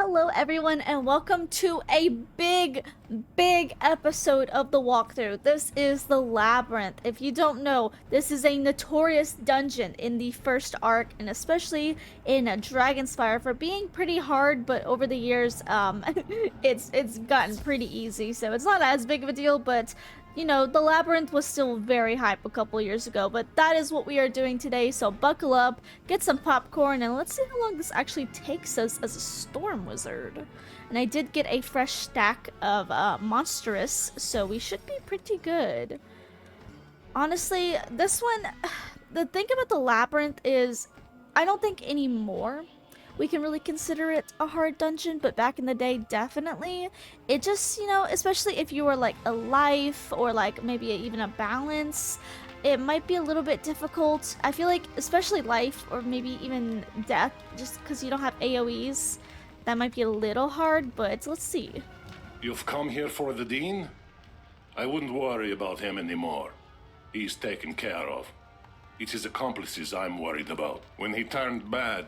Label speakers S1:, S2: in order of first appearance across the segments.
S1: Hello everyone and welcome to a big episode of the walkthrough. This is the Labyrinth. If you don't know, this is a notorious dungeon in the first arc and especially in Dragonspire for being pretty hard, but over the years it's gotten pretty easy, so it's not as big of a deal. But you know, the Labyrinth was still very hype a couple years ago, but that is what we are doing today, so buckle up, get some popcorn, and let's see how long this actually takes us as a storm wizard. And I did get a fresh stack of monstrous, so we should be pretty good. Honestly, this one, the thing about the Labyrinth is, I don't think anymore we can really consider it a hard dungeon, but back in the day, definitely. It just, you know, especially if you were like a life or like maybe even a balance, it might be a little bit difficult. I feel like, especially life or maybe even death, just because you don't have AoEs, that might be a little hard, but let's see.
S2: You've come here for the Dean? I wouldn't worry about him anymore. He's taken care of. It's his accomplices I'm worried about. When he turned bad,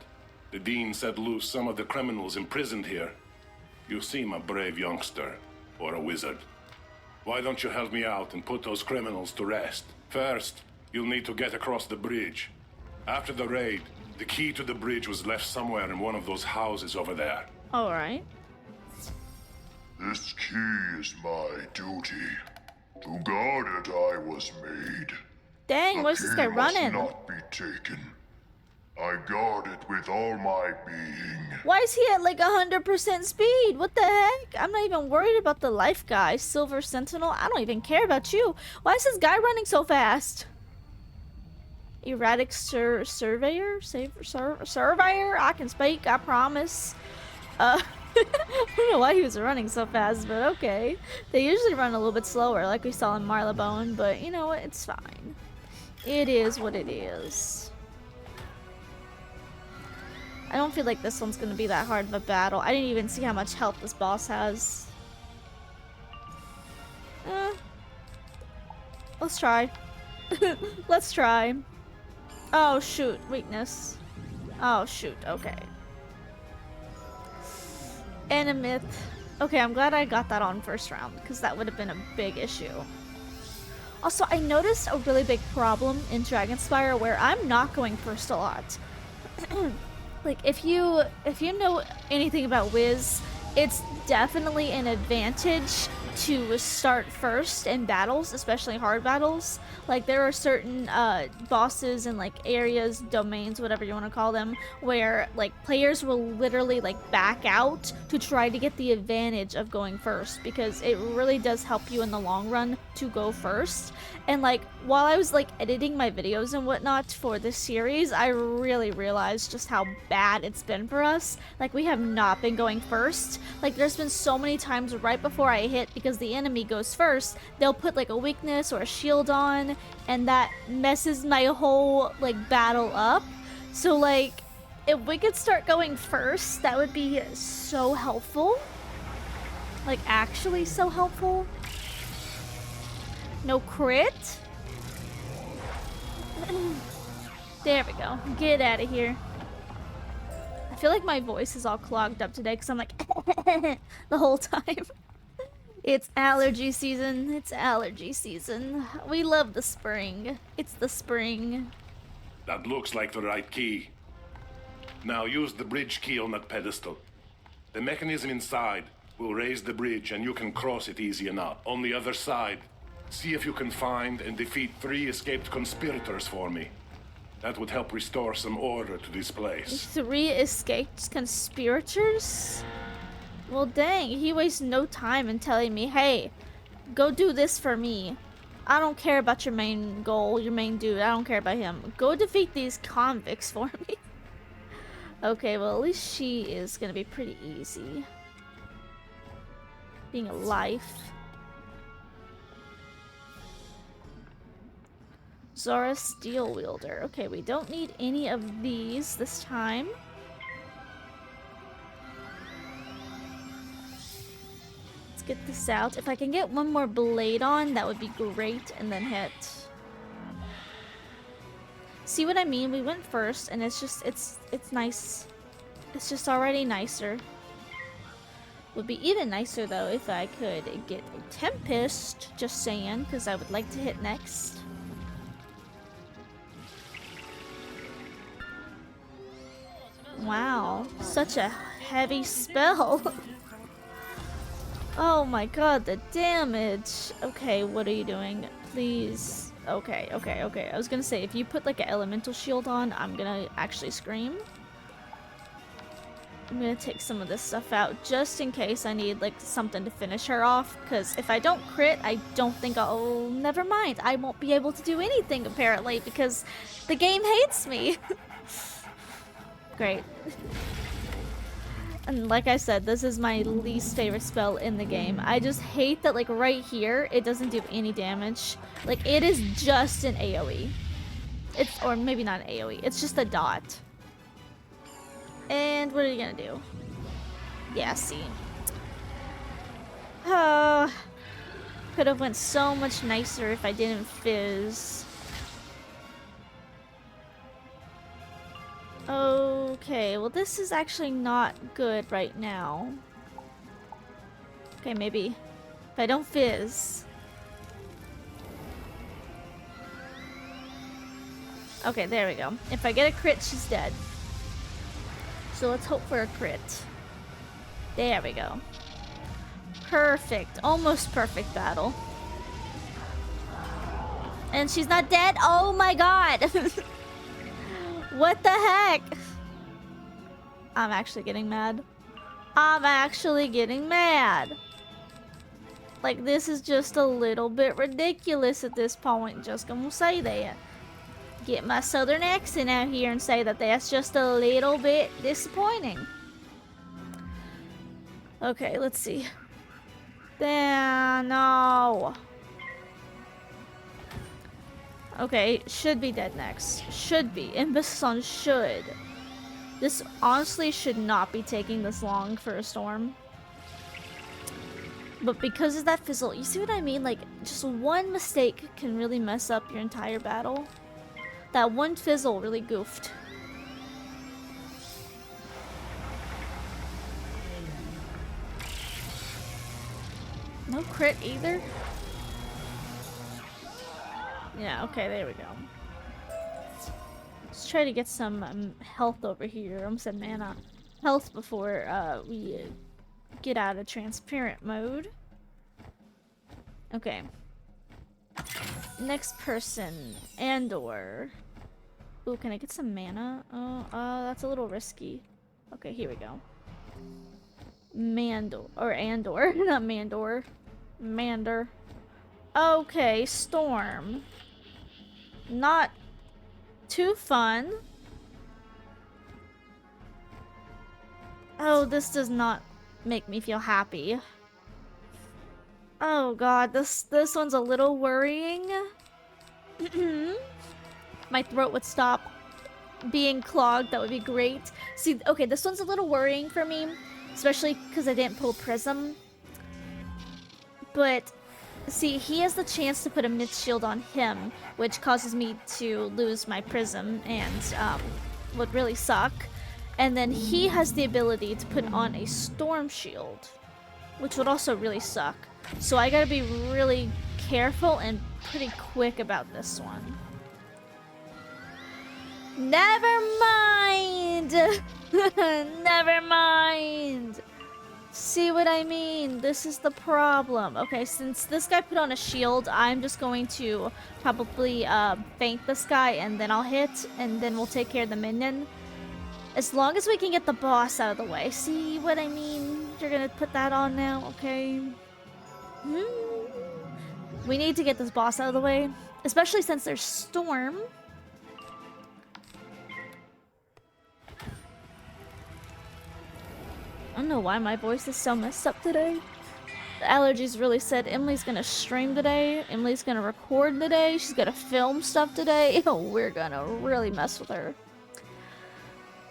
S2: the Dean set loose some of the criminals imprisoned here. You seem a brave youngster, or a wizard. Why don't you help me out and put those criminals to rest? First, you'll need to get across the bridge. After the raid, the key to the bridge was left somewhere in one of those houses over there.
S1: Alright.
S3: This key is my duty. To guard it I was made.
S1: Dang, where's this guy running?
S3: The key must not be taken. I guard it with all my being.
S1: Why is he at like 100% speed? What the heck? I'm not even worried about the life guy. Silver Sentinel, I don't even care about you. Why is this guy running so fast? Erratic surveyor? Surveyor? I can speak, I promise. I don't know why he was running so fast, but okay. They usually run a little bit slower, like we saw in Marylebone, but you know what? It's fine. It is what it is. I don't feel like this one's gonna be that hard of a battle. I didn't even see how much health this boss has. Let's try. Let's try. Oh shoot, weakness. Oh shoot, okay. Enemyth. Okay, I'm glad I got that on first round, because that would have been a big issue. Also, I noticed a really big problem in Dragonspire where I'm not going first a lot. Like, if you know anything about Wiz, it's definitely an advantage to start first in battles, especially hard battles. Like, there are certain bosses and like areas, domains, whatever you want to call them, where like players will literally like back out to try to get the advantage of going first, because it really does help you in the long run to go first. And like, while I was like editing my videos and whatnot for this series, I really realized just how bad it's been for us. Like, we have not been going first. Like, there's been so many times right before I hit, because the enemy goes first, they'll put like a weakness or a shield on, and that messes my whole like battle up. So like, if we could start going first, that would be so helpful. Like, actually so helpful. No crit? There we go. Get out of here. I feel like my voice is all clogged up today because I'm like the whole time. It's allergy season. It's allergy season. We love the spring. It's the spring.
S2: That looks like the right key. Now use the bridge key on that pedestal. The mechanism inside will raise the bridge and you can cross it easy enough. On the other side, see if you can find and defeat 3 escaped conspirators for me. That would help restore some order to this place.
S1: 3 escaped conspirators? Well, dang, he wastes no time in telling me, hey, go do this for me. I don't care about your main goal, your main dude. I don't care about him. Go defeat these convicts for me. Okay, well, at least she is gonna be pretty easy. Being a life. Zora Steel Wielder. Okay, we don't need any of these this time. Let's get this out. If I can get one more blade on, that would be great, and then hit. See what I mean? We went first, and it's just, it's nice. It's just already nicer. Would be even nicer though if I could get a Tempest, just saying, because I would like to hit next. Wow, such a heavy spell. Oh my god, the damage. Okay, what are you doing? Please. Okay. I was gonna say, if you put like an elemental shield on, I'm gonna actually scream. I'm gonna take some of this stuff out just in case I need like something to finish her off, because if I don't crit, I don't think I'll... Never mind, I won't be able to do anything apparently because the game hates me. Great. And like I said, this is my least favorite spell in the game. I just hate that like right here, it doesn't do any damage. Like it is just an AoE. Or maybe not an AoE, it's just a dot. And what are you gonna do? Yeah, see. Could have went so much nicer if I didn't fizz. Okay, well this is actually not good right now. Okay, maybe if I don't fizz. Okay, there we go. If I get a crit, she's dead. So let's hope for a crit. There we go. Perfect. Almost perfect battle. And she's not dead? Oh my god! What the heck? I'm actually getting mad. I'm actually getting mad. Like, this is just a little bit ridiculous at this point. Just gonna say that. Get my southern accent out here and say that that's just a little bit disappointing. Okay, let's see. No. Okay, should be dead next. Should be. Imbecile should. This honestly should not be taking this long for a storm. But because of that fizzle, you see what I mean? Like, just one mistake can really mess up your entire battle. That one fizzle really goofed. No crit either? Yeah, okay, there we go. Let's try to get some health over here. I almost said mana. Health before we get out of transparent mode. Okay. Next person, Andor. Ooh, can I get some mana? Oh, that's a little risky. Okay, here we go. Mandor, or Andor, not Mandor. Mander. Okay, Storm. Not too fun. Oh, this does not make me feel happy. Oh god, this one's a little worrying. My throat would stop being clogged. That would be great. See, okay, this one's a little worrying for me, especially because I didn't pull Prism. But see, he has the chance to put a mid shield on him, which causes me to lose my Prism and would really suck. And then he has the ability to put on a Storm Shield, which would also really suck. So I gotta be really careful and pretty quick about this one. Never mind! Never mind! See what I mean? This is the problem. Okay, since this guy put on a shield, I'm just going to probably feint this guy and then I'll hit and then we'll take care of the minion. As long as we can get the boss out of the way. See what I mean? You're gonna put that on now, okay? We need to get this boss out of the way, especially since there's Storm. I don't know why my voice is so messed up today. The allergies really said Emily's gonna stream today. Emily's gonna record today. She's gonna film stuff today. Oh, we're gonna really mess with her.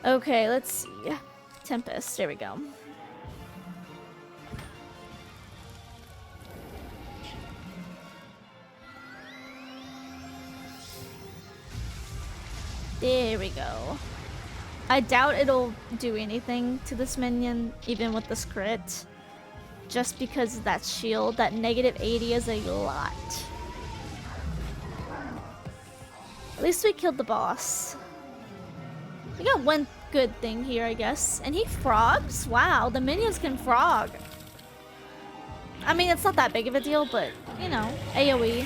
S1: Okay, let's see. Tempest, there we go. There we go. I doubt it'll do anything to this minion, even with this crit. just because of that shield. That negative 80 is a lot. At least we killed the boss. We got one good thing here, I guess. And he frogs? Wow, the minions can frog. I mean, it's not that big of a deal, but, you know, AoE.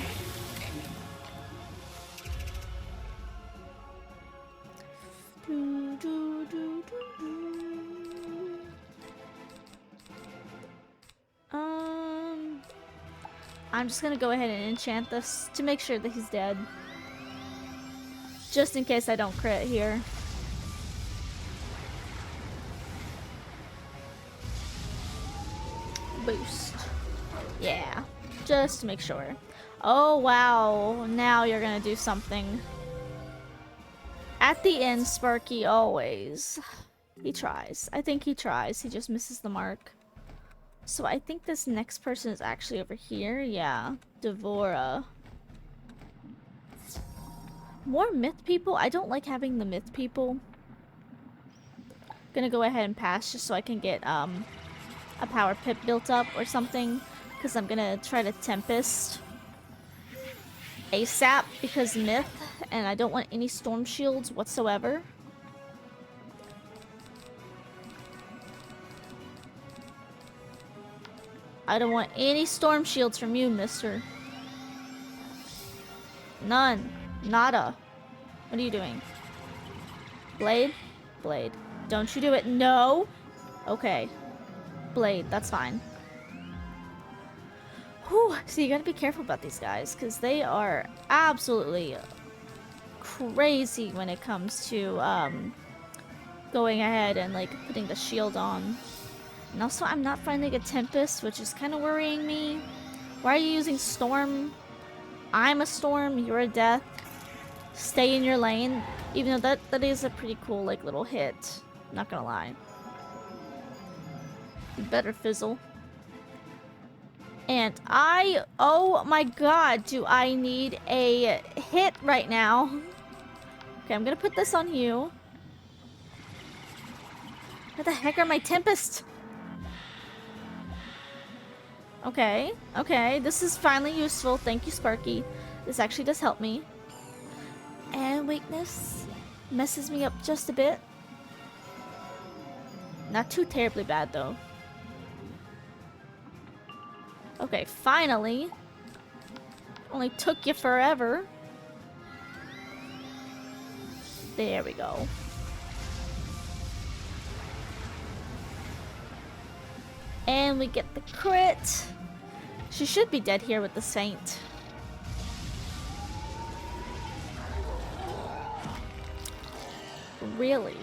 S1: I'm just gonna go ahead and enchant this to make sure that he's dead. Just in case I don't crit here. Boost. Yeah, just to make sure. Oh wow, now you're gonna do something. At the end, Sparky always. He tries. I think he tries. He just misses the mark. So I think this next person is actually over here. Yeah, Devora. More myth people? I don't like having the myth people. Gonna go ahead and pass just so I can get a power pip built up or something. Because I'm gonna try to Tempest ASAP because myth. And I don't want any storm shields whatsoever. I don't want any storm shields from you, mister. None. Nada. What are you doing? Blade? Blade. Don't you do it. No! Okay. Blade. That's fine. Whew. So you gotta be careful about these guys, because they are absolutely crazy when it comes to going ahead and like putting the shield on. And also I'm not finding a Tempest, which is kind of worrying me. Why are you using Storm? I'm a Storm, you're a Death. Stay in your lane. Even though that is a pretty cool like little hit. Not gonna lie. You better fizzle. And oh my god, do I need a hit right now. Okay, I'm gonna put this on you. Where the heck are my Tempest? Okay, okay, this is finally useful. Thank you, Sparky. This actually does help me. And weakness messes me up just a bit. Not too terribly bad, though. Okay, finally. Only took you forever. There we go. And we get the crit. She should be dead here with the Saint. Really?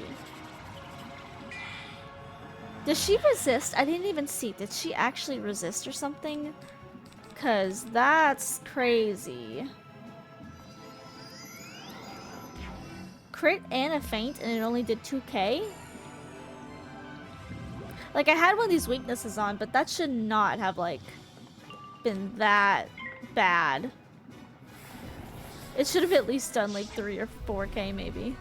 S1: Does she resist? I didn't even see. Did she actually resist or something? Because that's crazy. Crit and a feint and it only did 2k? Like, I had one of these weaknesses on, but that should not have, like, been that bad. It should have at least done, like, 3 or 4k, maybe.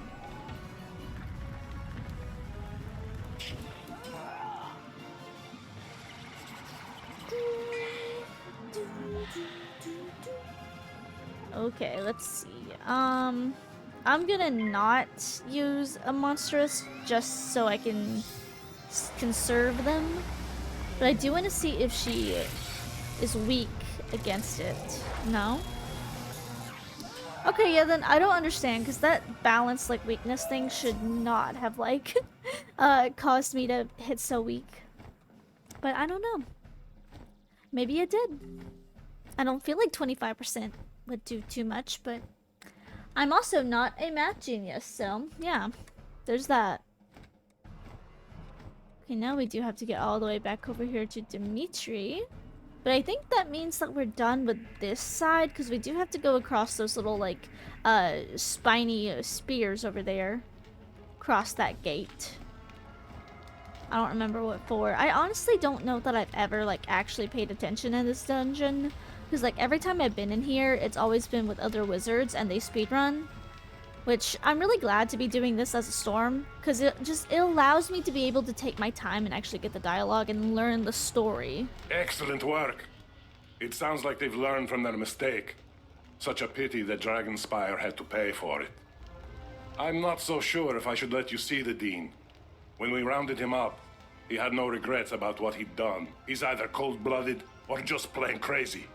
S1: Okay, let's see. I'm gonna not use a monstrous just so I can conserve them, but I do want to see if she is weak against it. No? Okay, yeah, then I don't understand, because that balance, like, weakness thing should not have, like, caused me to hit so weak. But I don't know. Maybe it did. I don't feel like 25% would do too much, but I'm also not a math genius, so yeah, there's that. Okay, now we do have to get all the way back over here to Dimitri. But I think that means that we're done with this side, because we do have to go across those little, like, spiny spears over there. Cross that gate. I don't remember what for. I honestly don't know that I've ever, like, actually paid attention in this dungeon. Because, like, every time I've been in here, it's always been with other wizards, and they speedrun. which I'm really glad to be doing this as a storm, because it allows me to be able to take my time and actually get the dialogue and learn the story.
S2: Excellent work. It sounds like they've learned from their mistake. Such a pity that Dragonspire had to pay for it. I'm not so sure if I should let you see the Dean. When we rounded him up, he had no regrets about what he'd done. He's either cold-blooded or just plain crazy.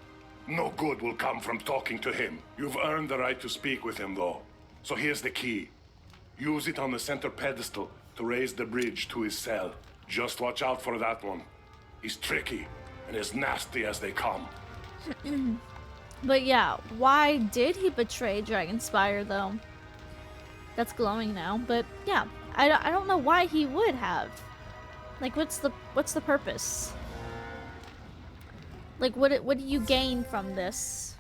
S2: No good will come from talking to him. You've earned the right to speak with him, though. So here's the key. Use it on the center pedestal to raise the bridge to his cell. Just watch out for that one. He's tricky and as nasty as they come.
S1: But yeah, why did he betray Dragonspire, though? That's glowing now, but yeah, I don't know why he would have. Like, what's the purpose? Like, what do you gain from this?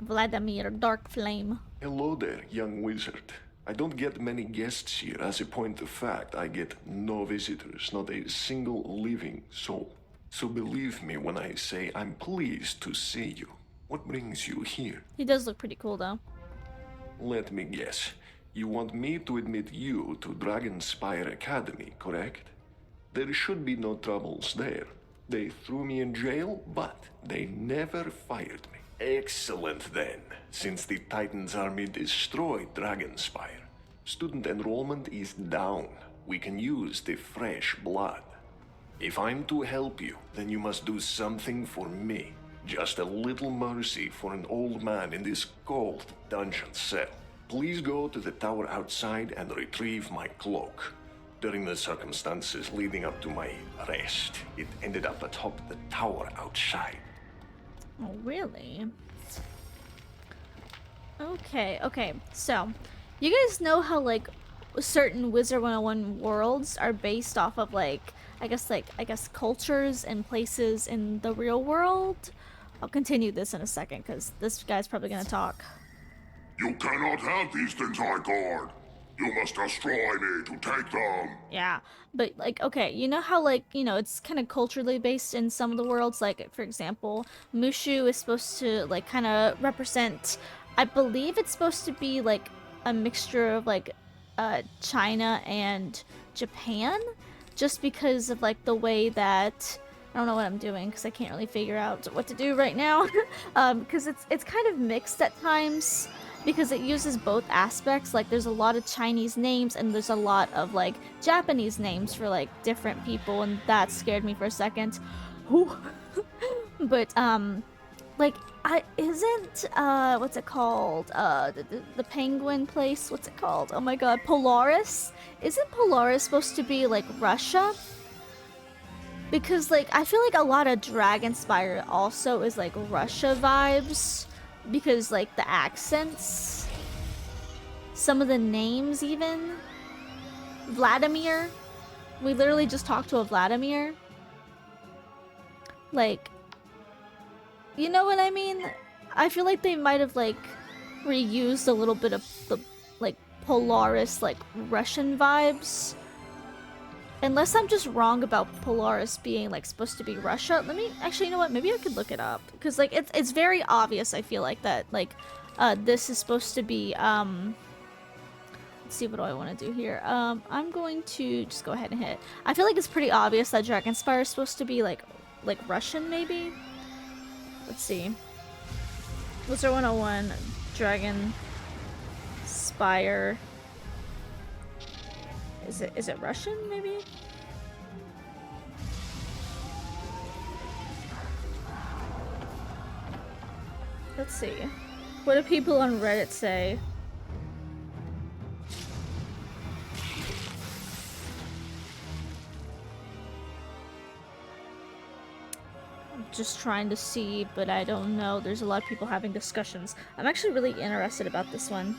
S1: Vladimir Darkflame.
S4: Hello there, young wizard. I don't get many guests here. As a point of fact, I get no visitors, not a single living soul. So believe me when I say I'm pleased to see you. What brings you here?
S1: He does look pretty cool, though.
S4: Let me guess. You want me to admit you to Dragonspire Academy, correct? There should be no troubles there. They threw me in jail, but they never fired me. Excellent then. Since the Titan's army destroyed Dragonspire, student enrollment is down. We can use the fresh blood. If I'm to help you, then you must do something for me. Just a little mercy for an old man in this cold dungeon cell. Please go to the tower outside and retrieve my cloak. During the circumstances leading up to my arrest, it ended up atop the tower outside.
S1: Oh, really? Okay. So, you guys know how, like, certain Wizard101 worlds are based off of, like, I guess cultures and places in the real world? I'll continue this in a second, because this guy's probably gonna talk.
S3: You cannot have these things I guard. You must destroy me to take them.
S1: Yeah, but like, okay, you know how like, you know, it's kind of culturally based in some of the worlds, like for example, Mushu is supposed to like kind of represent, I believe it's supposed to be like a mixture of like China and Japan, just because of like the way that, I don't know what I'm doing because I can't really figure out what to do right now, because it's kind of mixed at times. Because it uses both aspects, like there's a lot of Chinese names and there's a lot of like Japanese names for like different people, and that scared me for a second. But like isn't what's it called, the penguin place, what's it called, oh my god, Polaris, isn't Polaris supposed to be like Russia? Because like I feel like a lot of Dragonspire also is like Russia vibes. Because, like, the accents, some of the names even. Vladimir. We literally just talked to a Vladimir. Like, you know what I mean? I feel like they might have, like, reused a little bit of the, like, Polaris, like, Russian vibes. Unless I'm just wrong about Polaris being, like, supposed to be Russia. Let me, actually, you know what? Maybe I could look it up. Because, like, it's very obvious, I feel like, that, like, this is supposed to be, let's see, what do I want to do here? I'm going to just go ahead and hit. I feel like it's pretty obvious that Dragonspire is supposed to be, like Russian, maybe? Let's see. Wizard101, Dragonspire. Is it Russian, maybe? Let's see. What do people on Reddit say? I'm just trying to see, but I don't know. There's a lot of people having discussions. I'm actually really interested about this one.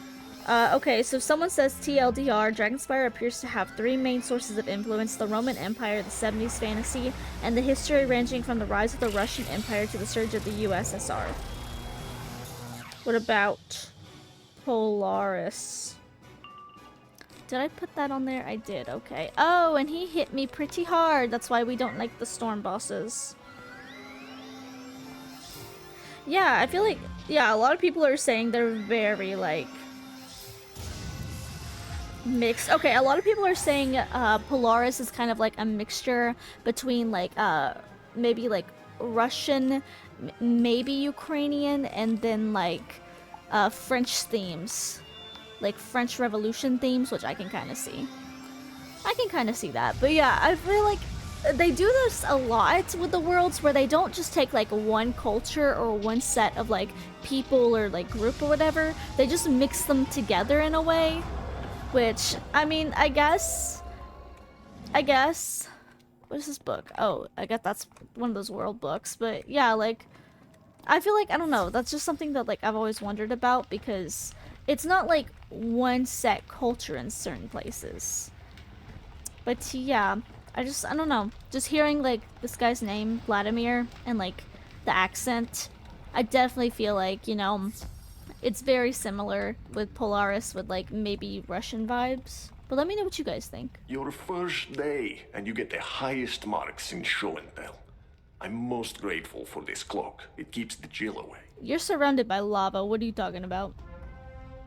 S1: Okay, so someone says TLDR, Dragonspire appears to have three main sources of influence: the Roman Empire, the 70s fantasy, and the history ranging from the rise of the Russian Empire to the surge of the USSR. What about Polaris? Did I put that on there? I did, okay. Oh, and he hit me pretty hard. That's why we don't like the storm bosses. Yeah, I feel like, yeah, a lot of people are saying they're very, like, Mixed. Okay, a lot of people are saying Polaris is kind of like a mixture between like maybe like Russian, maybe Ukrainian, and then like French themes, like French Revolution themes, which I can kind of see. I can kind of see that. But yeah, I feel like they do this a lot with the worlds where they don't just take like one culture or one set of like people or like group or whatever. They just mix them together in a way. Which, I mean, I guess, what is this book? Oh, I guess that's one of those world books, but yeah, like, I feel like, I don't know, that's just something that, like, I've always wondered about, because it's not, like, one set culture in certain places. But yeah, I don't know, just hearing, like, this guy's name, Vladimir, and, like, the accent, I definitely feel like, you know, it's very similar with Polaris with like maybe Russian vibes. But let me know what you guys think.
S4: Your first day, and you get the highest marks in show and tell. I'm most grateful for this cloak. It keeps the chill away.
S1: You're surrounded by lava. What are you talking about?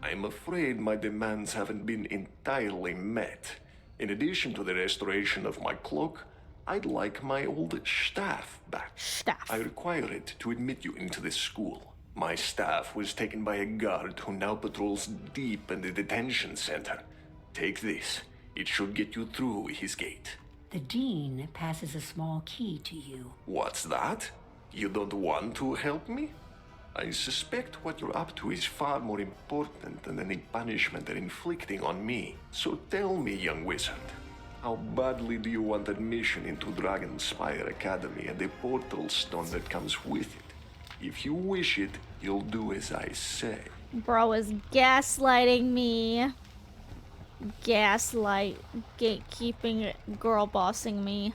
S4: I'm afraid my demands haven't been entirely met. In addition to the restoration of my cloak, I'd like my old staff back.
S1: Staff.
S4: I require it to admit you into this school. My staff was taken by a guard who now patrols deep in the detention center. Take this. It should get you through his gate.
S5: The Dean passes a small key to you.
S4: What's that? You don't want to help me? I suspect what you're up to is far more important than any punishment they're inflicting on me. So tell me, young wizard, how badly do you want admission into Dragonspire Academy and the portal stone that comes with it? If you wish it, you'll do as I say.
S1: Bro is gaslighting me. Gaslight, gatekeeping, girl bossing me.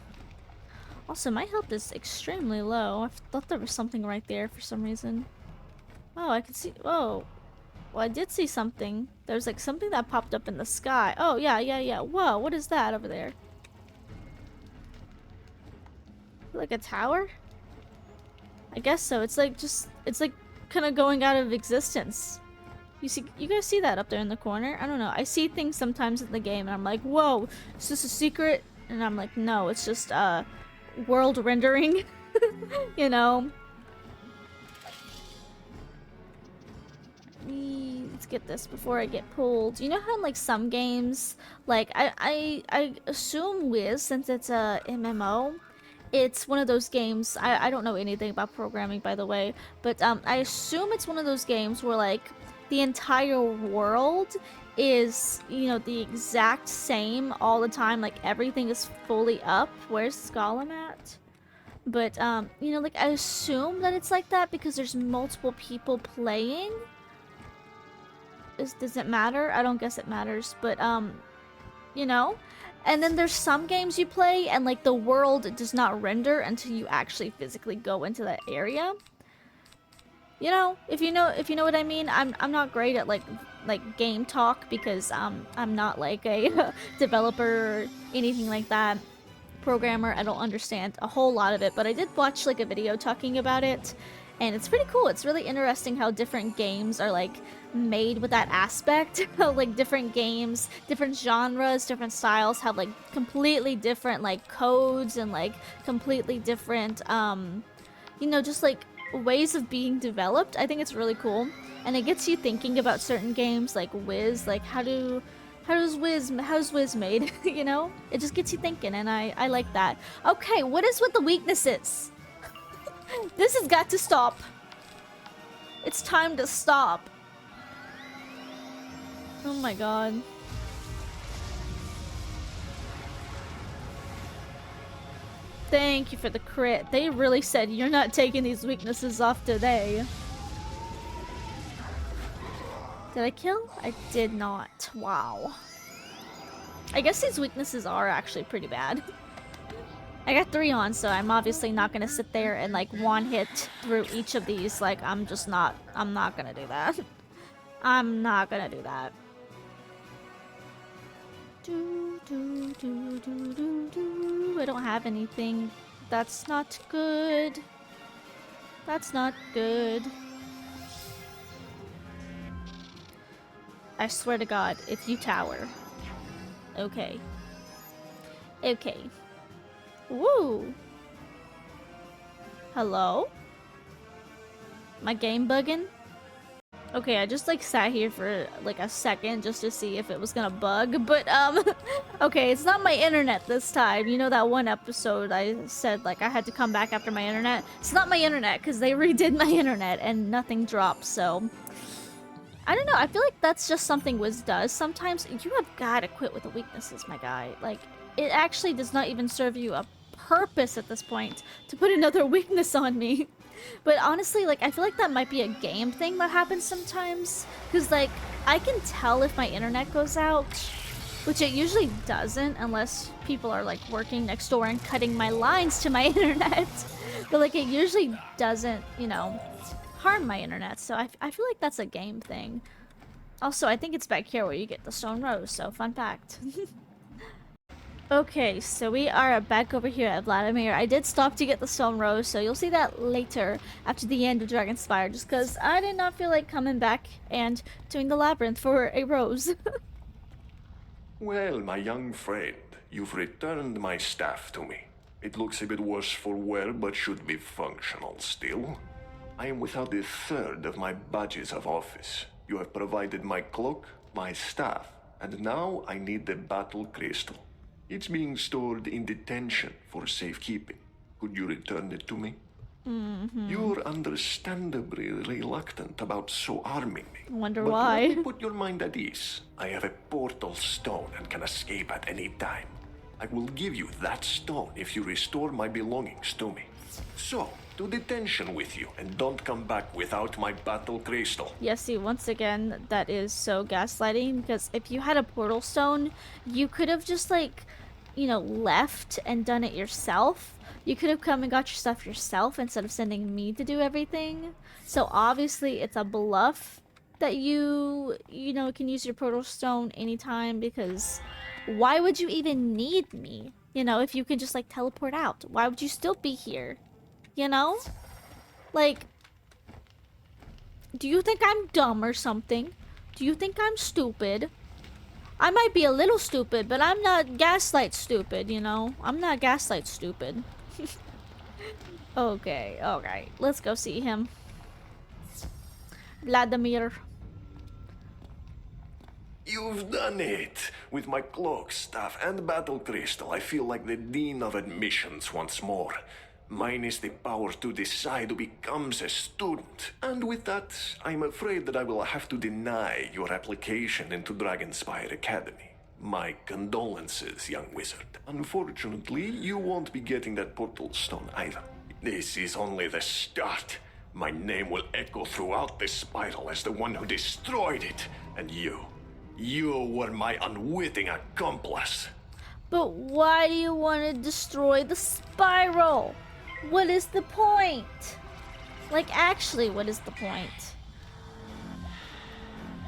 S1: Also, my health is extremely low. I thought there was something right there for some reason. Oh, I could see. Oh, well, I did see something. There's like something that popped up in the sky. Oh, yeah. Whoa, what is that over there? Like a tower? I guess so. It's like kind of going out of existence. You guys see that up there in the corner? I don't know. I see things sometimes in the game and I'm like, whoa, is this a secret? And I'm like, no, it's just world rendering. You know? Let's get this before I get pulled. You know how in like some games, like I assume Wiz, since it's a MMO, it's one of those games, I don't know anything about programming, by the way, but I assume it's one of those games where like the entire world is, you know, the exact same all the time, like everything is fully up. Where's Scala at? But you know, like I assume that it's like that because there's multiple people playing. Does it matter? I don't guess it matters, but you know? And then there's some games you play and like the world does not render until you actually physically go into that area. You know, if you know what I mean. I'm not great at like game talk because I'm not like a developer or anything like that. Programmer, I don't understand a whole lot of it, but I did watch like a video talking about it and it's pretty cool. It's really interesting how different games are like made with that aspect. Like different games, different genres, different styles have like completely different like codes and like completely different you know, just like ways of being developed. I think it's really cool and it gets you thinking about certain games like Wiz, like how's Wiz made? You know, it just gets you thinking and I like that. Okay, what is with the weaknesses? This has got to stop. It's time to stop. Oh my god. Thank you for the crit. They really said you're not taking these weaknesses off today. Did I kill? I did not. Wow. I guess these weaknesses are actually pretty bad. I got 3 on, so I'm obviously not gonna sit there and like one hit through each of these. Like I'm not gonna do that. I'm not gonna do that. I don't have anything. That's not good. That's not good. I swear to God, if you tower, Okay. Okay. Woo! Hello? My game bugging? Okay, I just like sat here for like a second just to see if it was gonna bug, but okay, it's not my internet this time. You know that one episode I said like I had to come back after my internet? It's not my internet because they redid my internet and nothing dropped, so I don't know, I feel like that's just something Wiz does. Sometimes you have gotta quit with the weaknesses, my guy. Like, it actually does not even serve you a purpose at this point to put another weakness on me. But honestly, like, I feel like that might be a game thing that happens sometimes. Because, like, I can tell if my internet goes out, which it usually doesn't unless people are, like, working next door and cutting my lines to my internet. But, like, it usually doesn't, you know, harm my internet. So I feel like that's a game thing. Also, I think it's back here where you get the stone rose, so fun fact. Okay, so we are back over here at Vladimir. I did stop to get the stone rose, so you'll see that later after the end of Dragonspire, just because I did not feel like coming back and doing the labyrinth for a rose.
S4: Well, my young friend, you've returned my staff to me. It looks a bit worse for wear, but should be functional still. I am without a third of my badges of office. You have provided my cloak, my staff, and now I need the battle crystal. It's being stored in detention for safekeeping. Could you return it to me? You're understandably reluctant about so arming me.
S1: Wonder
S4: but
S1: why.
S4: Let me put your mind at ease. I have a portal stone and can escape at any time. I will give you that stone if you restore my belongings to me. So, to detention with you, and don't come back without my battle crystal.
S1: Yeah, see, once again, that is so gaslighting, because if you had a portal stone, you could have just, like, you know, left and done it yourself. You could have come and got your stuff yourself instead of sending me to do everything. So obviously it's a bluff that you know, can use your portal stone anytime, because why would you even need me? You know, if you can just, like, teleport out. Why would you still be here? You know? Like, do you think I'm dumb or something? Do you think I'm stupid? I might be a little stupid, but I'm not gaslight stupid, you know? I'm not gaslight stupid. Okay, alright. Let's go see him. Vladimir.
S4: You've done it! With my cloak, staff, and battle crystal, I feel like the Dean of Admissions once more. Mine is the power to decide who becomes a student. And with that, I'm afraid that I will have to deny your application into Dragonspire Academy. My condolences, young wizard. Unfortunately, you won't be getting that portal stone either. This is only the start. My name will echo throughout this spiral as the one who destroyed it. And you were my unwitting accomplice.
S1: But why do you want to destroy the spiral? What is the point? Like, actually, what is the point?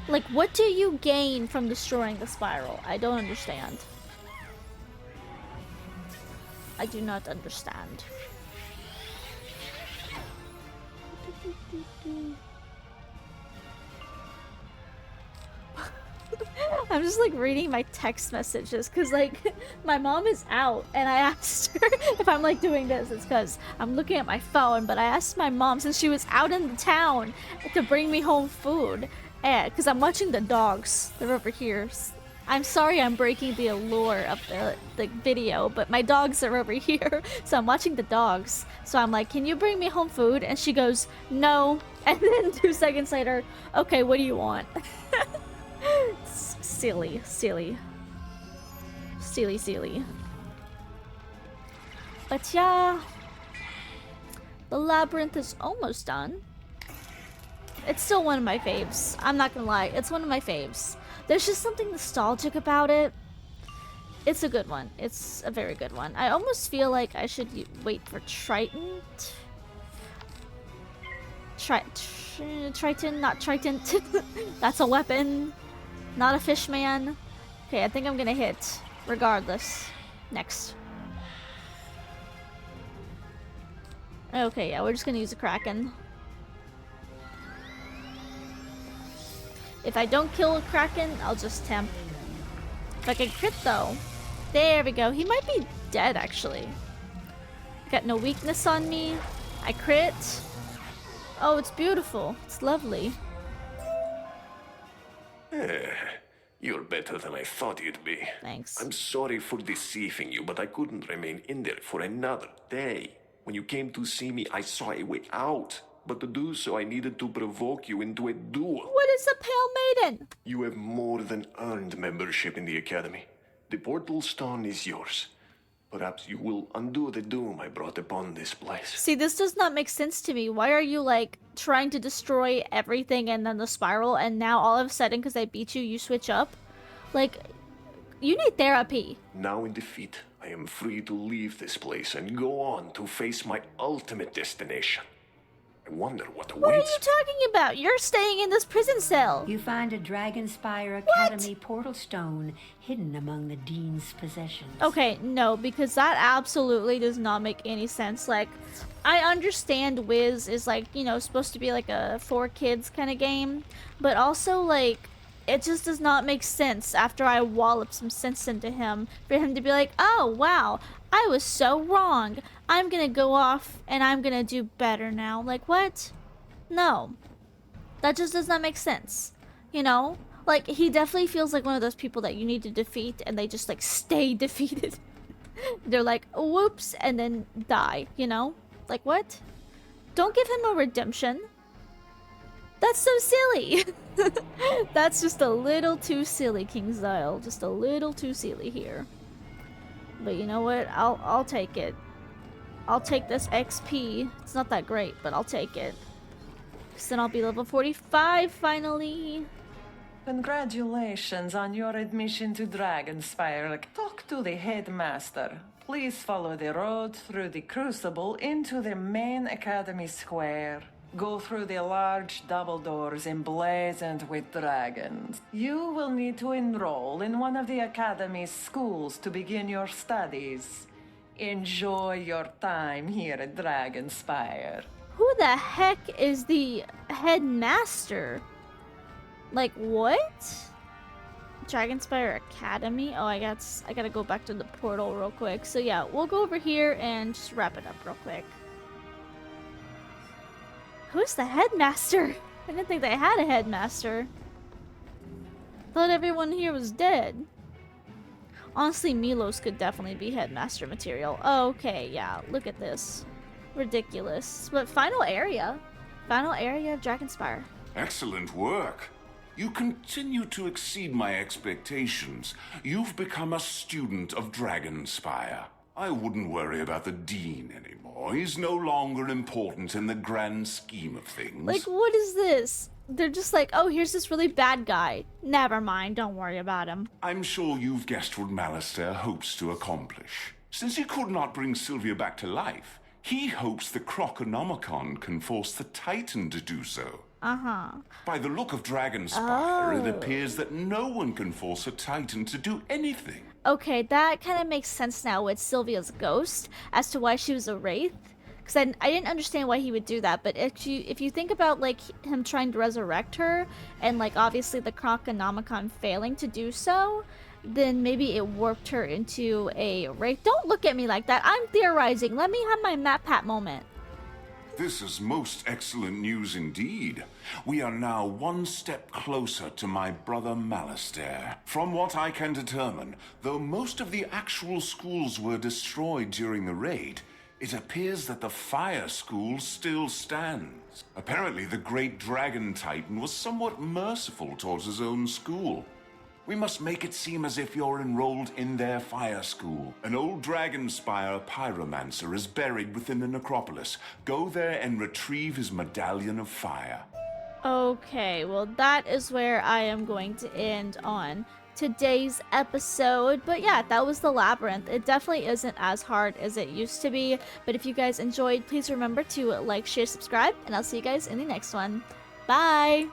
S1: Like, what do you gain from destroying the spiral? I don't understand. I do not understand. I'm just like reading my text messages because like my mom is out and I asked her if I'm like doing this. It's because I'm looking at my phone, but I asked my mom since she was out in the town to bring me home food. And because I'm watching the dogs, they're over here. I'm sorry I'm breaking the allure of the video, but my dogs are over here, so I'm watching the dogs. So I'm like, can you bring me home food? And she goes, no. And then 2 seconds later, okay, what do you want? Silly. But yeah, the labyrinth is almost done. It's still one of my faves. I'm not gonna lie, it's one of my faves. There's just something nostalgic about it. It's a good one. It's a very good one. I almost feel like I should wait for Triton. Triton, not Triton. That's a weapon. Not a fish man. Okay, I think I'm gonna hit regardless. Next. Okay, yeah, we're just gonna use a Kraken. If I don't kill a Kraken, I'll just temp. If I can crit though. There we go. He might be dead actually. Got no weakness on me. I crit. Oh, it's beautiful. It's lovely.
S4: You're better than I thought you'd be.
S1: Thanks.
S4: I'm sorry for deceiving you, but I couldn't remain in there for another day. When you came to see me, I saw a way out. But to do so, I needed to provoke you into a duel.
S1: What is a Pale Maiden?
S4: You have more than earned membership in the Academy. The Portal Stone is yours. Perhaps you will undo the doom I brought upon this place.
S1: See, this does not make sense to me. Why are you, like, trying to destroy everything and then the spiral, and now all of a sudden, because I beat you, you switch up? Like, you need therapy.
S4: Now in defeat, I am free to leave this place and go on to face my ultimate destination. I wonder what awaits.
S1: What are you talking about? You're staying in this prison cell.
S5: You find a Dragonspire Academy portal stone hidden among the Dean's possessions.
S1: Okay, no, because that absolutely does not make any sense. Like, I understand Wiz is, like, you know, supposed to be like a for kids kind of game, but also, like, it just does not make sense after I wallop some sense into him for him to be like, oh, wow, I was so wrong. I'm gonna go off and I'm gonna do better now. Like, what? No. That just does not make sense. You know? Like, he definitely feels like one of those people that you need to defeat and they just, like, stay defeated. They're like, whoops, and then die, you know? Like, what? Don't give him a redemption. That's so silly. That's just a little too silly, Kingsdale. Just a little too silly here. But you know what? I'll take it. I'll take this XP. It's not that great, but I'll take it. Because then I'll be level 45 finally.
S6: Congratulations on your admission to Dragonspire. Talk to the headmaster. Please follow the road through the Crucible into the main Academy Square. Go through the large double doors emblazoned with dragons. You will need to enroll in one of the Academy's schools to begin your studies. Enjoy your time here at Dragonspire.
S1: Who the heck is the headmaster? Like, what? Dragonspire Academy? Oh, I gotta go back to the portal real quick. So yeah, we'll go over here and just wrap it up real quick. Who's the headmaster? I didn't think they had a headmaster. Thought everyone here was dead. Honestly, Milos could definitely be headmaster material. Oh, okay, yeah, look at this. Ridiculous. But final area. Final area of Dragonspire.
S7: Excellent work. You continue to exceed my expectations. You've become a student of Dragonspire. I wouldn't worry about the Dean anymore. He's no longer important in the grand scheme of things.
S1: Like, what is this? They're just like, oh, here's this really bad guy. Never mind, don't worry about him.
S7: I'm sure you've guessed what Malistaire hopes to accomplish. Since he could not bring Sylvia back to life, he hopes the Croconomicon can force the Titan to do so.
S1: Uh-huh.
S7: By the look of Dragonspire, it appears that no one can force a Titan to do anything.
S1: Okay, that kind of makes sense now with Sylvia's ghost as to why she was a wraith. Because I didn't understand why he would do that, but if you think about, like, him trying to resurrect her, and, like, obviously the Croconomicon failing to do so, then maybe it warped her into a wraith. Don't look at me like that. I'm theorizing. Let me have my Map Pat moment.
S7: This is most excellent news indeed. We are now one step closer to my brother Malistaire. From what I can determine, though most of the actual schools were destroyed during the raid, it appears that the Fire School still stands. Apparently, the Great Dragon Titan was somewhat merciful towards his own school. We must make it seem as if you're enrolled in their fire school. An old Dragonspire pyromancer is buried within the necropolis. Go there and retrieve his medallion of fire.
S1: Okay, well, that is where I am going to end on today's episode. But yeah, that was the Labyrinth. It definitely isn't as hard as it used to be. But if you guys enjoyed, please remember to like, share, subscribe, and I'll see you guys in the next one. Bye!